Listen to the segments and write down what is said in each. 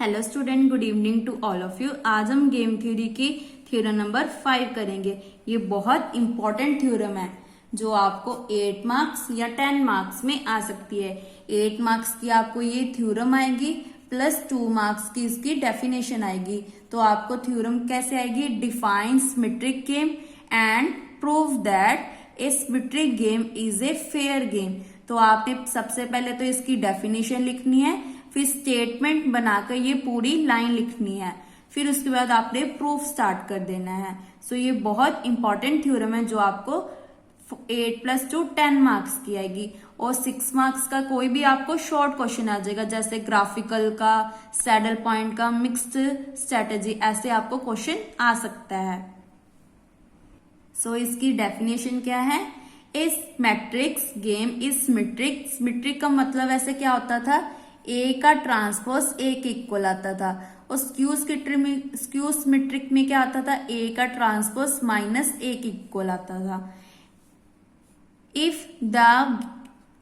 Hello student, good evening to all of you. आज हम game theory की theorem number 5 करेंगे। ये बहुत इंपॉर्टेंट थ्योरम है जो आपको 8 मार्क्स या 10 मार्क्स में आ सकती है। 8 मार्क्स की आपको ये थ्योरम आएगी प्लस 2 मार्क्स की इसकी डेफिनेशन आएगी। तो आपको थ्योरम कैसे आएगी? Define symmetric game and prove that A symmetric game is a fair game. तो आपने सबसे पहले तो इसकी डेफिनेशन लिखनी है, फिर स्टेटमेंट बनाकर ये पूरी लाइन लिखनी है, फिर उसके बाद आपने प्रूफ स्टार्ट कर देना है। सो ये बहुत इंपॉर्टेंट थ्योरम है जो आपको 8 + 2 10 मार्क्स की आएगी। और 6 मार्क्स का कोई भी आपको शॉर्ट क्वेश्चन आ जाएगा, जैसे ग्राफिकल का, सैडल पॉइंट का, मिक्स्ड स्ट्रेटेजी, ऐसे आपको क्वेश्चन आ सकता है। सो इसकी डेफिनेशन क्या है? इस matrix game is symmetric. Symmetric का मतलब ऐसे क्या होता था? ए का ट्रांसपोज ए के इक्वल आता था। और स्क्यू सिमेट्रिक में क्या आता था? ए का ट्रांसपोज माइनस ए के इक्वल आता था।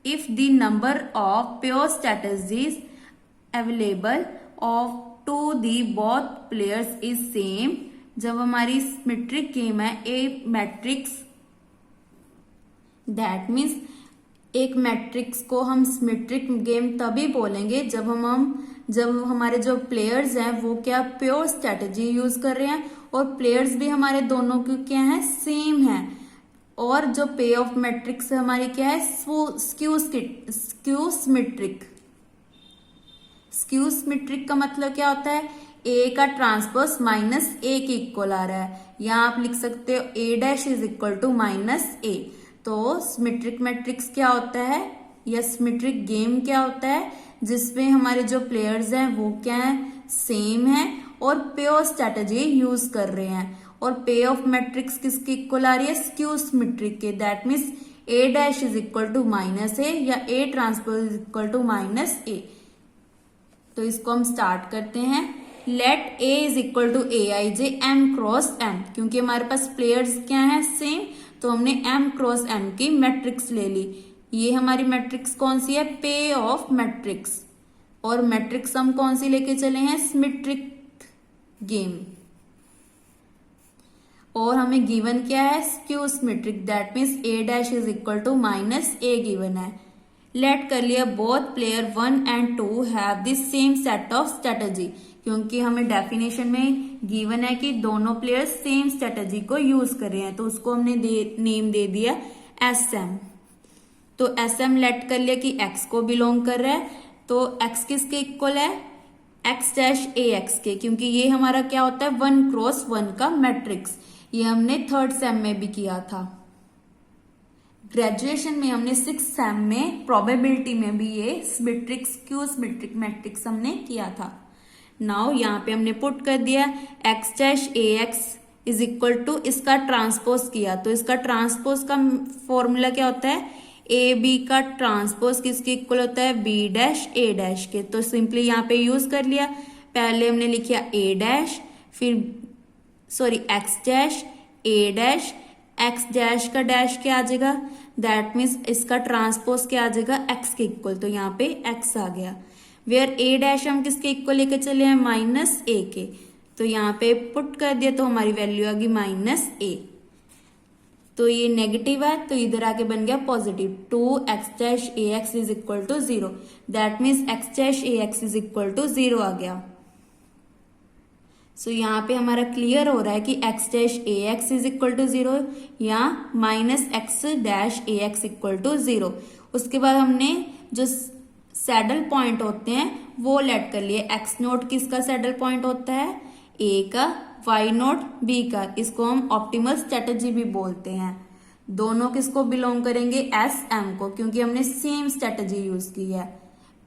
if the number of pure strategies available of to the both players is same, जब हमारी सिमेट्रिक गेम है ए मैट्रिक्स, दैट मीन्स एक मैट्रिक्स को हम सिमेट्रिक गेम तभी बोलेंगे जब हमारे जो प्लेयर्स हैं वो क्या प्योर स्ट्रेटेजी यूज कर रहे हैं और प्लेयर्स भी हमारे दोनों के क्या है? सेम है। और जो पे ऑफ मैट्रिक्स हमारी क्या है? Skew symmetric. स्क्यू सिमेट्रिक का मतलब क्या होता है? ए का ट्रांसपोज माइनस ए के इक्वल आ रहा है। यहां आप लिख सकते हो A' is equal to minus A. तो सिमेट्रिक मैट्रिक्स क्या होता है या सिमेट्रिक गेम क्या होता है? जिसमें हमारे जो प्लेयर्स हैं वो क्या है? सेम है और प्योर स्ट्रेटेजी यूज कर रहे हैं। और पे ऑफ मैट्रिक्स किसके इक्वल आ रही है? स्क्यू सिमेट्रिक के। That means A' is equal to minus A या A transpose is equal to minus A. तो इसको हम स्टार्ट करते हैं। Let A is equal to Aij M cross M, क्योंकि हमारे पास प्लेयर्स क्या है? सेम, तो हमने M क्रॉस M की मैट्रिक्स ले ली। ये हमारी मैट्रिक्स कौन सी है? पे ऑफ मैट्रिक्स। और मैट्रिक्स हम कौन सी लेके चले हैं? Symmetric game. और हमें गिवन क्या है? Skew symmetric. That means A' is equal to minus A given है। लेट कर लिया both player 1 and 2 have the same set of strategy, क्योंकि हमें डेफिनेशन में गिवन है कि दोनों प्लेयर्स सेम स्ट्रेटेजी को यूज कर रहे हैं, तो उसको हमने नेम दे दिया SM। तो SM लेट कर लिया कि X को बिलोंग कर रहा है, तो X किसके इक्वल है? X' के, क्योंकि ये हमारा क्या होता है? 1 क्रॉस 1 का मैट्रिक्स। ये हमने 3rd सेम में भी किया था। ग्रेजुएशन में हमने 6th सेम में प्रोबेबिलिटी में भी ये सिमेट्रिक स्क्यू सिमेट्रिक मैट्रिक्स हमने किया था। नाउ यहाँ पे हमने पुट कर दिया X' इज इक्वल टू, इसका ट्रांसपोज किया, तो इसका ट्रांसपोज का फॉर्मूला क्या होता है? AB का ट्रांसपोज किसके इक्वल होता है? B' A' के। तो सिंपली यहाँ पे यूज कर लिया। पहले हमने लिखा A', फिर X' A', X' का डैश क्या आ जाएगा? दैट मीन्स इसका ट्रांसपोज क्या आ जाएगा? X के इक्वल। तो यहाँ पे X आ गया। वेयर A' हम किसके इक्वल लेके चले हैं? माइनस ए के। तो यहाँ पे पुट कर दिया तो हमारी वैल्यू आ गई माइनस ए। तो ये नेगेटिव है तो इधर आके बन गया positive. 2X' AX is equal to 0। That means X' AX is equal to 0 आ गया। सो यहाँ पे हमारा क्लियर हो रहा है कि X' AX is equal to 0 या minus X' AX equal to 0। उसके बाद हमने जो सैडल पॉइंट होते हैं वो लेट कर लिए। X0 किसका सैडल पॉइंट होता है? A का, Y0 B का। इसको हम ऑप्टिमल स्ट्रेटेजी भी बोलते हैं। दोनों किसको बिलोंग करेंगे? SM को, क्योंकि हमने सेम स्ट्रेटेजी यूज की है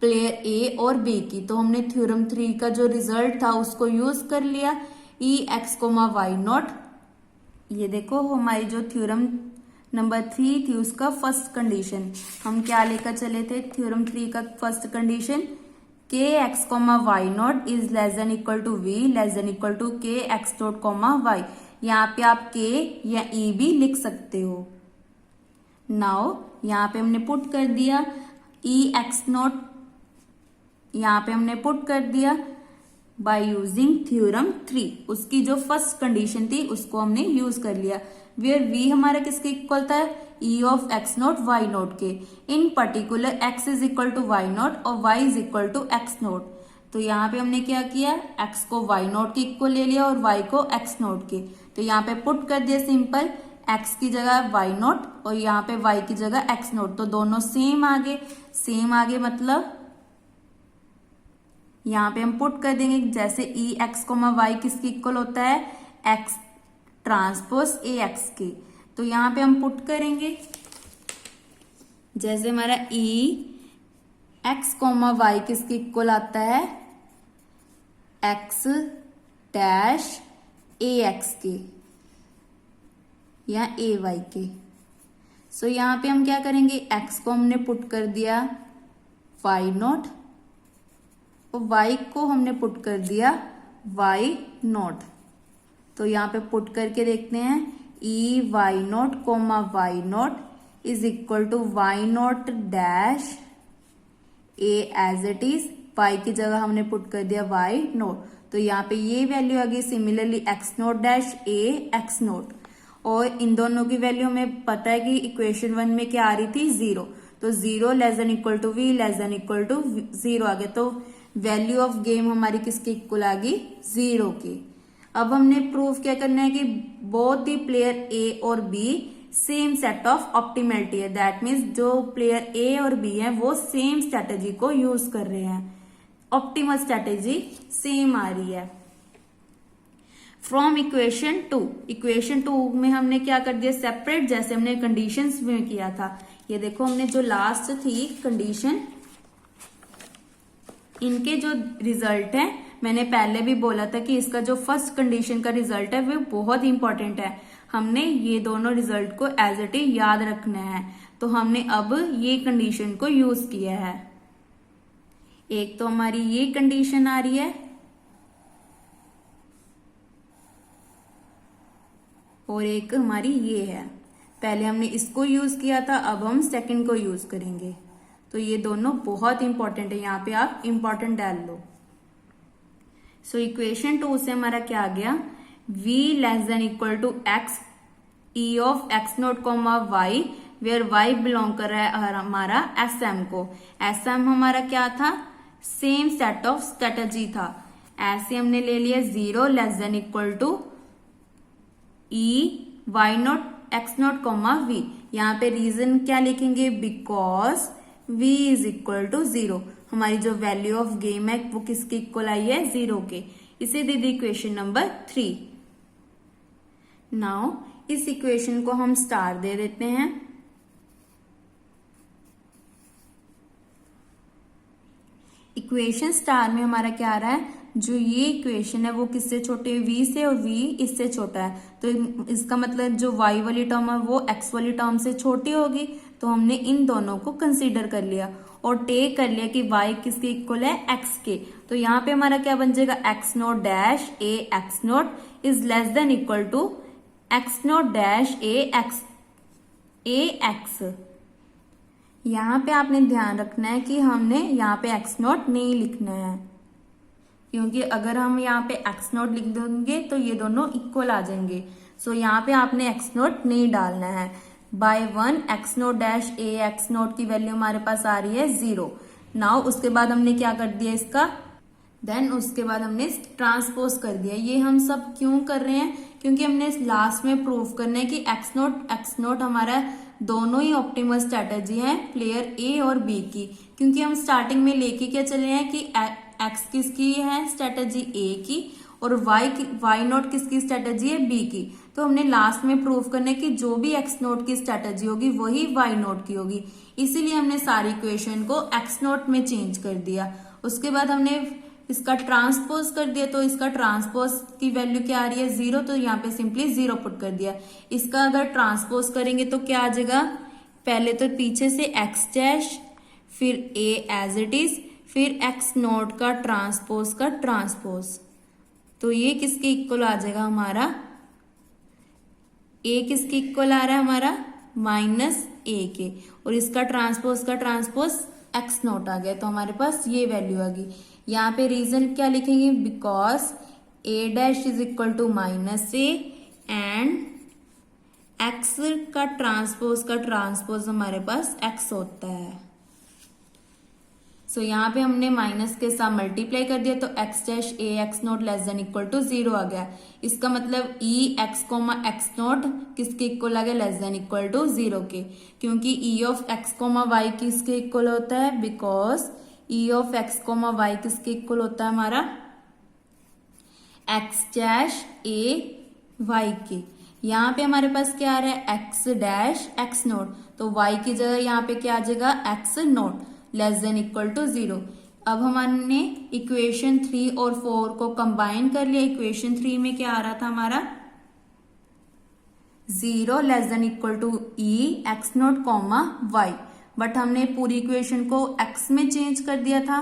प्लेयर A और B की। तो हमने थ्योरम 3 का जो रिजल्ट था उसको यूज कर लिया। EX, Y0। ये देखो हमारी जो थ्योरम नंबर 3 थी उसका फर्स्ट कंडीशन हम क्या लेकर चले थे? थ्योरम 3 का first condition KX, Y0 is less than equal to V less than equal to KX0, Y। यहाँ पे आप K या E भी लिख सकते हो। नाउ यहाँ पे हमने पुट कर दिया EX0, यहाँ पे हमने पुट कर दिया बाय यूजिंग थ्योरम 3। उसकी जो फर्स्ट कंडीशन थी उसको हमने यूज कर लिया, वेयर वी हमारा किसके इक्वल था, E of x note Y note के। In particular X is equal to Y not और Y is equal to X note. तो यहाँ पे हमने क्या किया, एक्स को वाई नोट के इक्वल ले लिया और वाई को एक्स नोट के। तो यहाँ पे पुट कर दिया सिंपल, एक्स की जगह वाई नोट और यहाँ पे वाई की जगह एक्स नोट। तो दोनों सेम आगे मतलब यहाँ पे हम पुट कर देंगे, जैसे ई एक्स कोमा वाई किसकी इक्वल होता है, एक्स ट्रांसपोज ए एक्स के। तो यहाँ पे हम पुट करेंगे, जैसे हमारा ई एक्स कोमा वाई किसके इक्वल आता है, एक्स डैश ए एक्स के या ए वाई के। सो यहाँ पे हम क्या करेंगे, एक्स को हमने पुट कर दिया वाई नोट और वाई को हमने पुट कर दिया वाई नोट। तो यहाँ पे पुट करके देखते हैं, E Y naught comma Y naught is equal to Y naught dash A as it is, Y की जगह हमने पुट कर दिया वाई नोट। तो यहाँ पे ये वैल्यू आ गई, similarly x note dash A X note. और इन दोनों की वैल्यू हमें पता है कि इक्वेशन 1 में क्या आ रही थी, 0। तो 0 less than equal to we less than equal to 0 आ गया। तो वैल्यू ऑफ गेम हमारी किसके इक्वल आ गई, 0 की। अब हमने प्रूफ क्या करना है कि बोथ द प्लेयर ए और B same set of optimality है। दैट मीन्स जो प्लेयर ए और बी है वो सेम स्ट्रेटेजी को यूज कर रहे हैं, ऑप्टिमल स्ट्रेटेजी सेम आ रही है। फ्रॉम इक्वेशन 2 में हमने क्या कर दिया, सेपरेट, जैसे हमने कंडीशंस में किया था। ये देखो हमने जो लास्ट थी कंडीशन, इनके जो रिजल्ट है, मैंने पहले भी बोला था कि इसका जो फर्स्ट कंडीशन का रिजल्ट है वो बहुत इंपॉर्टेंट है। हमने ये दोनों रिजल्ट को एज इट इज याद रखना है। तो हमने अब ये कंडीशन को यूज किया है। एक तो हमारी ये कंडीशन आ रही है और एक हमारी ये है। पहले हमने इसको यूज किया था, अब हम सेकंड को यूज करेंगे। तो ये दोनों बहुत इंपॉर्टेंट है, यहाँ पे आप इंपॉर्टेंट डाल लो। सो इक्वेशन 2 से हमारा क्या आ गया, v less than equal to X E of x naught comma Y, where y belong कर रहा है हमारा SM को। SM हमारा क्या था, सेम सेट ऑफ स्ट्रेटजी था। ऐसे हमने ले लिया 0 less than equal to E Y naught X naught comma V. यहाँ पे रीजन क्या लिखेंगे, because v is equal to 0। हमारी जो वैल्यू ऑफ गेम है वो किसके इक्वल आई है, 0 के। इसे दे दी इक्वेशन नंबर 3। नाउ इस इक्वेशन को हम स्टार दे देते हैं। इक्वेशन स्टार में हमारा क्या आ रहा है, जो ये इक्वेशन है वो किससे छोटे है, v से, और v इससे छोटा है। तो इसका मतलब जो y वाली टर्म है वो x वाली टर्म से छोटी होगी। तो हमने इन दोनों को कंसीडर कर लिया और टेक कर लिया कि y किसके इक्वल है, x के। तो यहाँ पे हमारा क्या बन जाएगा, x naught dash a x naught is less than equal to x naught dash a x। यहाँ पे आपने ध्यान रखना है कि हमने यहाँ पे x नोट नहीं लिखना है, क्योंकि अगर हम यहाँ पे x नोट लिख देंगे तो ये दोनों इक्वल आ जाएंगे। सो यहाँ पे आपने x नोट नहीं डालना है। By 1 x naught dash a x naught की वैल्यू हमारे पास आ रही है 0। नाउ उसके बाद हमने क्या कर दिया इसका, देन उसके बाद हमने ट्रांसपोज कर दिया। ये हम सब क्यों कर रहे हैं, क्योंकि हमने लास्ट में प्रूव करना है कि x नोट हमारा दोनों ही ऑप्टिमल स्ट्रेटेजी है प्लेयर ए और बी की। क्योंकि हम स्टार्टिंग में लेके क्या चले हैं कि एक्स किसकी है स्ट्रेटेजी ए की और वाई नोट किसकी स्ट्रेटेजी है बी की। तो हमने लास्ट में प्रूव करना है कि जो भी एक्स नोट की स्ट्रेटेजी होगी वही वाई नोट की होगी। इसीलिए हमने सारी इक्वेशन को एक्स नोट में चेंज कर दिया। उसके बाद हमने इसका ट्रांसपोज कर दिया। तो इसका ट्रांसपोज की वैल्यू क्या आ रही है, 0। तो यहाँ पे सिंपली 0 पुट कर दिया। इसका अगर ट्रांसपोज करेंगे तो क्या आ जाएगा, पहले तो पीछे से एक्स डैश फिर ए एज इट इज फिर एक्स नोट का ट्रांसपोज। तो ये किसके इक्वल आ जाएगा हमारा, ए किसके इक्वल आ रहा है हमारा -a के, और इसका ट्रांसपोज का ट्रांसपोज एक्स नोट आ गया। तो हमारे पास ये वैल्यू आ गई। यहाँ पे रीजन क्या लिखेंगे, because A dash is equal to minus A and X का ट्रांसपोज हमारे पास एक्स होता है। सो यहाँ पे हमने माइनस के साथ मल्टीप्लाई कर दिया तो X dash A X note less than equal to 0 आ गया। इसका मतलब E x comma X naught किसके इक्वल आ गया, लेस देन इक्वल टू 0 के, क्योंकि E of X comma Y किसके इक्वल होता है, because E of X comma Y किसके इक्वल होता है हमारा, एक्स डैश ए वाई के। यहाँ पे हमारे पास क्या आ रहा है, एक्स डैश एक्स नोट, तो वाई की जगह यहाँ पे क्या आ जाएगा, x note less than equal to 0। अब हमने इक्वेशन 3 और 4 को कंबाइन कर लिया। इक्वेशन 3 में क्या आ रहा था हमारा, 0 less than equal to E x naught comma y, but हमने पूरी इक्वेशन को एक्स में चेंज कर दिया था,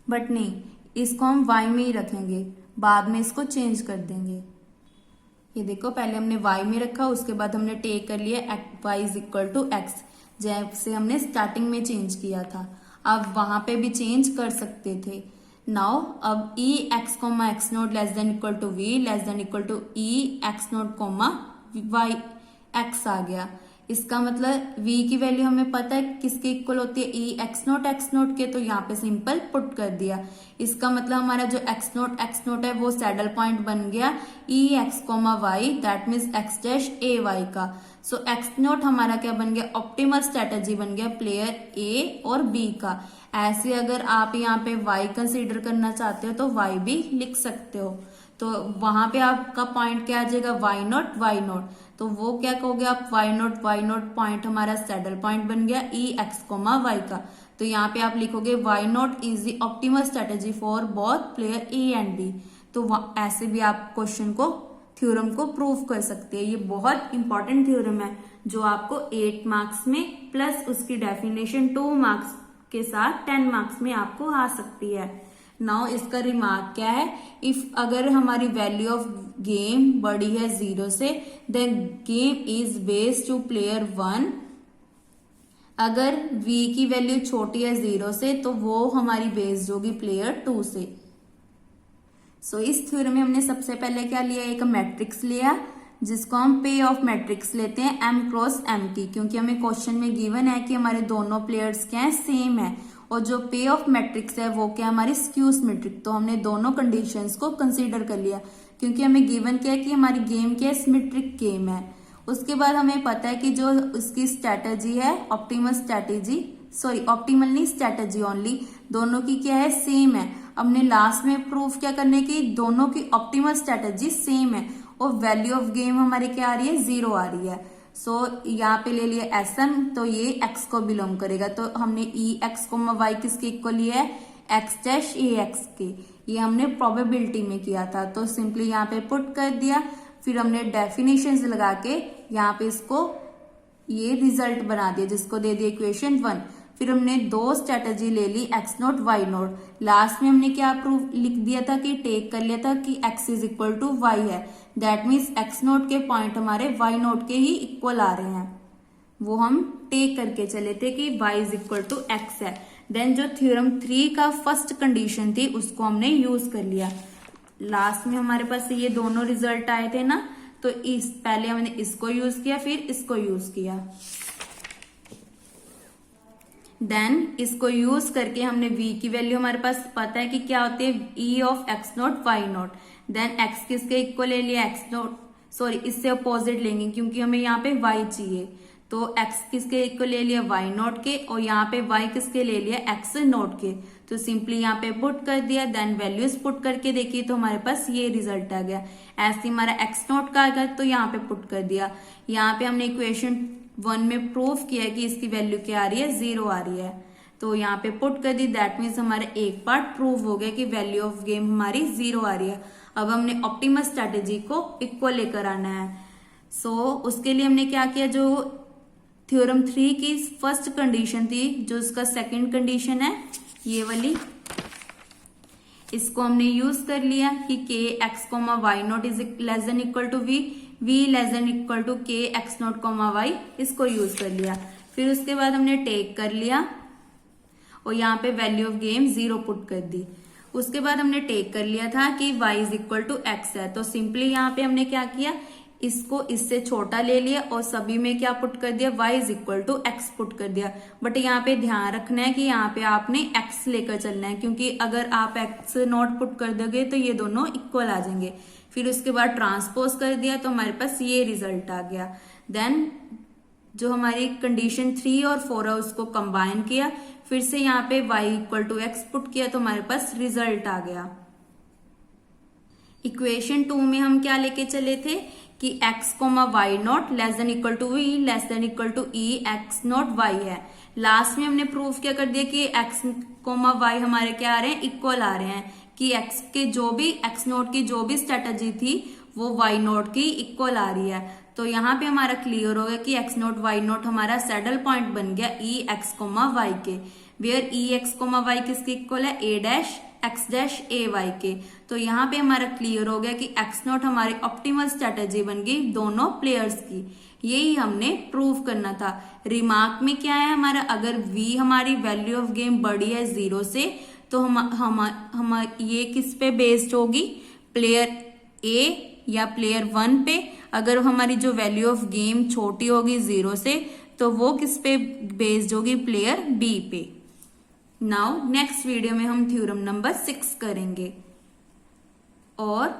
बट नहीं, इसको हम वाई में ही रखेंगे, बाद में इसको चेंज कर देंगे। ये देखो, पहले हमने y में रखा, उसके बाद हमने टेक कर लिया y is equal to x, जैसे हमने स्टार्टिंग में चेंज किया था। अब वहां पे भी चेंज कर सकते थे। नाउ अब E x comma X note less than equal to we less than equal to E x note comma Y X आ गया। इसका मतलब v की वैल्यू हमें पता है किसके इक्वल होती है, ई एक्स नोट के, तो यहाँ पे सिंपल पुट कर दिया। इसका मतलब हमारा जो एक्स नोट है वो सैडल पॉइंट बन गया ई x comma Y, that means X dash A Y का। सो एक्स नोट हमारा क्या बन गया, ऑप्टिमल स्ट्रेटेजी बन गया प्लेयर ए और बी का। ऐसे अगर आप यहाँ पे y कंसीडर करना चाहते हो तो y भी लिख सकते हो, तो वहां पे आपका पॉइंट क्या आ जाएगा, y नोट, तो वो क्या कहोगे आप, y नोट पॉइंट हमारा सैडल पॉइंट बन गया ई एक्स कोमा वाई का। तो यहाँ पे आप लिखोगे y naught is the optimal strategy for both player A and B. तो ऐसे भी आप क्वेश्चन को, थ्योरम को प्रूव कर सकते हैं। ये बहुत इंपॉर्टेंट थ्योरम है जो आपको 8 मार्क्स में प्लस उसकी डेफिनेशन 2 मार्क्स के साथ 10 मार्क्स में आपको आ सकती है। नाउ इसका रिमार्क क्या है, इफ अगर हमारी वैल्यू ऑफ गेम बड़ी है 0 से, then game is based to player 1। अगर v की वैल्यू छोटी है 0 से तो वो हमारी बेस्ड होगी प्लेयर 2 से। सो इस थ्योरम में हमने सबसे पहले क्या लिया, एक मैट्रिक्स लिया जिसको हम पे ऑफ मैट्रिक्स लेते हैं m क्रॉस m की, क्योंकि हमें क्वेश्चन में गिवन है कि हमारे दोनों प्लेयर्स क्या है, सेम है, और जो पे ऑफ मैट्रिक्स है वो क्या हमारी स्क्यू सिमेट्रिक। तो हमने दोनों कंडीशंस को कंसीडर कर लिया, क्योंकि हमें गिवन क्या है कि हमारी गेम क्या है, सिमेट्रिक गेम है। उसके बाद हमें पता है कि जो उसकी स्ट्रैटेजी है, ऑप्टिमल नहीं स्ट्रैटेजी ओनली, दोनों की क्या है, सेम है। हमने लास्ट में प्रूफ क्या करने की, दोनों की ऑप्टिमल स्ट्रैटेजी सेम है और वैल्यू ऑफ गेम हमारी क्या आ रही है, 0 आ रही है। सो यहाँ पे ले लिया SM, तो ये x को बिलोंग करेगा, तो हमने ई एक्स को वाई किसके इक्वल लिया है, एक्स डैश ए एक्स के। ये हमने प्रोबेबिलिटी में किया था, तो सिंपली यहाँ पे पुट कर दिया, फिर हमने डेफिनेशंस लगा के यहाँ पे इसको ये रिजल्ट बना दिया, जिसको दे दिया इक्वेशन 1। फिर हमने 2 स्ट्रेटेजी ले ली, X note Y not. Last में हमने क्या प्रूफ लिख दिया था कि टेक कर लिया था कि x is equal to y है, दैट मीन्स एक्स नोट के पॉइंट हमारे वाई नोट के ही इक्वल आ रहे हैं, वो हम टेक करके चले थे कि y is equal to x है। देन जो थ्योरम 3 का फर्स्ट कंडीशन थी उसको हमने यूज कर लिया। लास्ट में हमारे पास ये दोनों रिजल्ट आए थे ना, तो पहले हमने इसको यूज किया, फिर इसको यूज किया। देन इसको यूज करके हमने v की वैल्यू हमारे पास पता है कि क्या होती है, e of x note Y naught. Then x किसके इक्वल ले लिया, इससे अपोजिट लेंगे क्योंकि हमें यहाँ पे y चाहिए, तो x किसके इक्वल ले लिया, y नोट के, और यहाँ पे y किसके ले लिया, x नोट के। तो सिंपली यहाँ पे पुट कर दिया, देन वैल्यूज पुट करके देखिए तो हमारे पास ये रिजल्ट आ गया। ऐसे हमारा x नोट का आ गया तो यहाँ पे पुट कर दिया। यहाँ पे हमने इक्वेशन 1 में प्रूफ किया कि इसकी वैल्यू क्या आ रही है, 0 आ रही है, तो यहाँ पे पुट कर दी। दैट मीन्स हमारा एक पार्ट प्रूव हो गया कि वैल्यू ऑफ गेम हमारी 0 आ रही है। अब हमने ऑप्टिमल स्ट्रैटेजी को इक्वल लेकर आना है। सो उसके लिए हमने क्या किया, जो थ्योरम 3 की फर्स्ट कंडीशन थी, जो उसका सेकंड कंडीशन है ये वाली, इसको हमने यूज कर लिया कि K x comma Y naught is less than equal to we less than equal to K x note comma y, इसको यूज कर लिया। फिर उसके बाद हमने टेक कर लिया और यहाँ पे वैल्यू ऑफ गेम 0 पुट कर दी। उसके बाद हमने टेक कर लिया था कि y is equal to x है, तो सिंपली यहाँ पे हमने क्या किया, इसको इससे छोटा ले लिया और सभी में क्या पुट कर दिया, y is equal to x put कर दिया। बट यहाँ पे ध्यान रखना है कि यहाँ पे आपने x लेकर चलना है, क्योंकि अगर आप x नॉट पुट कर दोगे तो ये दोनों इक्वल आ जाएंगे। फिर उसके बाद ट्रांसपोज कर दिया तो हमारे पास ये रिजल्ट आ गया। देन जो हमारी कंडीशन 3 और 4 है उसको कंबाइन किया, फिर से यहाँ पे y equal to x put किया तो हमारे पास रिजल्ट आ गया। इक्वेशन 2 में हम क्या लेके चले थे कि x comma y naught less than equal to e less than equal to E x naught y है। लास्ट में हमने प्रूफ क्या कर दिया कि x कोमा वाई हमारे क्या आ रहे हैं, इक्वल आ रहे हैं, कि x के जो भी x नोट की जो भी स्ट्रेटजी थी वो y नोट की इक्वल आ रही है। तो यहाँ पे हमारा क्लियर हो गया कि x नोट y नोट हमारा सैडल पॉइंट बन गया ई एक्स कोमा वाई के, where e x comma Y किसके इक्वल है, a dash x dash A y के। तो यहाँ पे हमारा क्लियर हो गया कि एक्स नोट हमारी ऑप्टिमल स्ट्रेटेजी बन गई दोनों प्लेयर्स की। यही हमने प्रूव करना था। रिमार्क में क्या है हमारा, अगर v हमारी वैल्यू ऑफ गेम बड़ी है 0 से तो हम ये किस पे बेस्ड होगी, प्लेयर ए या प्लेयर 1 पे। अगर हमारी जो वैल्यू ऑफ गेम छोटी होगी 0 से तो वो किस पे बेस्ड होगी, प्लेयर बी पे। नाउ नेक्स्ट वीडियो में हम थ्योरम नंबर 6 करेंगे और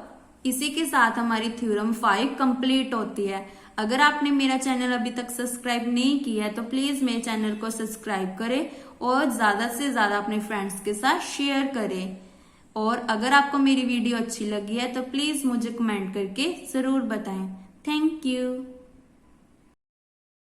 इसी के साथ हमारी थ्योरम 5 कंप्लीट होती है। अगर आपने मेरा चैनल अभी तक सब्सक्राइब नहीं किया है तो प्लीज मेरे चैनल को सब्सक्राइब करें और ज्यादा से ज्यादा अपने फ्रेंड्स के साथ शेयर करें। और अगर आपको मेरी वीडियो अच्छी लगी है तो प्लीज मुझे कमेंट करके जरूर बताएं। Thank you.